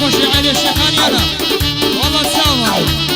خوشی علی شیخانیانا والله سلام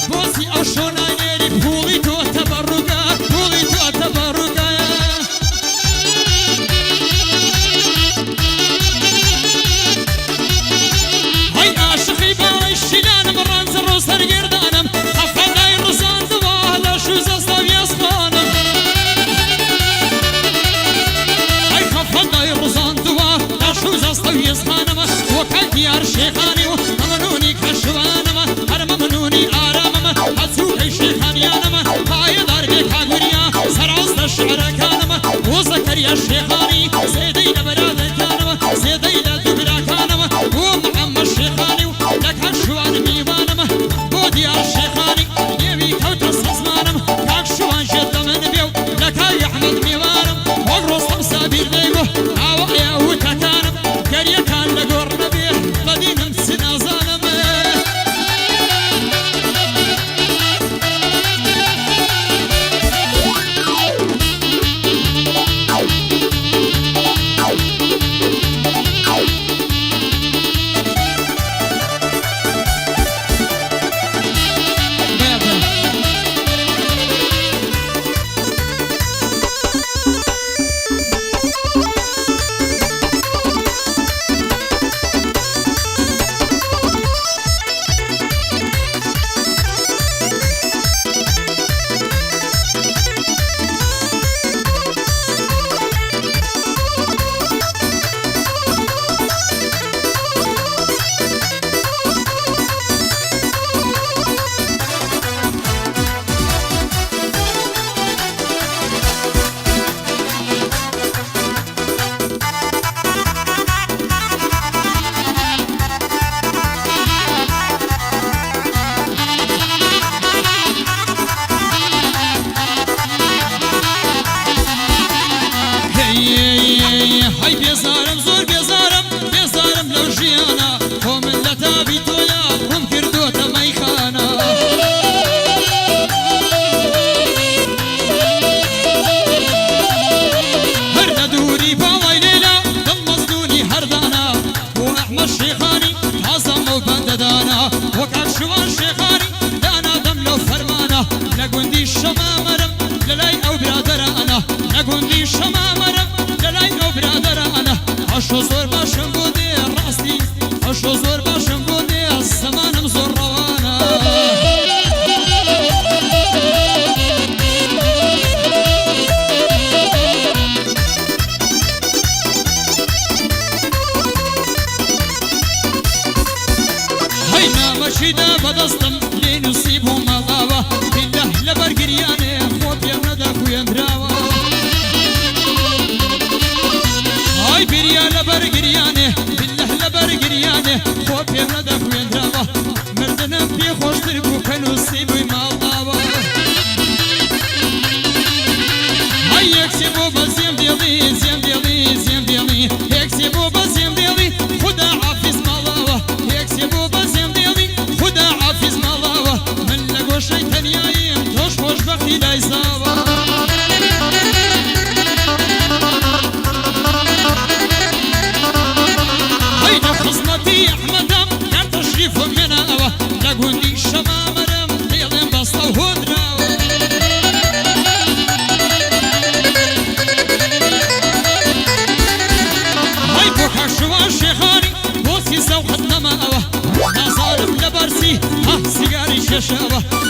بۆ الشعر كانما وزكريا الشيخاني سيدي لبراد كانما سيدي لدبرا كانما ومحمد الشيخاني لك هالشوان ميوانما بودي الشيخاني يبي كوت السزمانم كاك شوان جد من بيو لك هاي أحمد ميوانم وقرص خمسة بيرديبو عوايا وتكانم قريا كان لقور نبيه بدينم سنا زانم هاي بيزارم زور بيزارم لو جيانا هم اللي تابيتو يا هم كردوتا ميخانا هرنا دوري باوي ليلى دم مصدوني هردانا واحمد الشيخاني عظم وبنددانا وكاك شوان شيخاني دانا دم لو فرمانا لقوندي الشمامرم للاي او برادرانا لقوندي الشمامرم للاي او برادرانا عشو زور باشم بودي راستي عشو زور باشم بودي الزمانم زور روانا هينا مشيدا بدستم لنصيبهم مغاوة بالله لبرقرياني خوب يمندا خويا مراوة هاي بريا لبرقرياني بالله لبرقرياني خوب يمندا خويا مراوة مردنم بي خوش تركو كنصيبي مغاوة هاي يكسبو بزيم ديالي زيم ديالي زيم ديالي يكسبو بزيم ديالي خدا حافظ مغاوة يكسبو بزيم ديالي خدا حافظ مغاوة من لقو شيطان يايم توش خوش بختي دايزاوة هاي نفخصنتي احمدم كان تشريف من اوه لقوندي الشمامرم ديالين بسطة وهدراوة هاي بوكا شوان شيخاني بوسي زوحتنا ما اوه نظارم لبرسي ها سيجاري ششاوة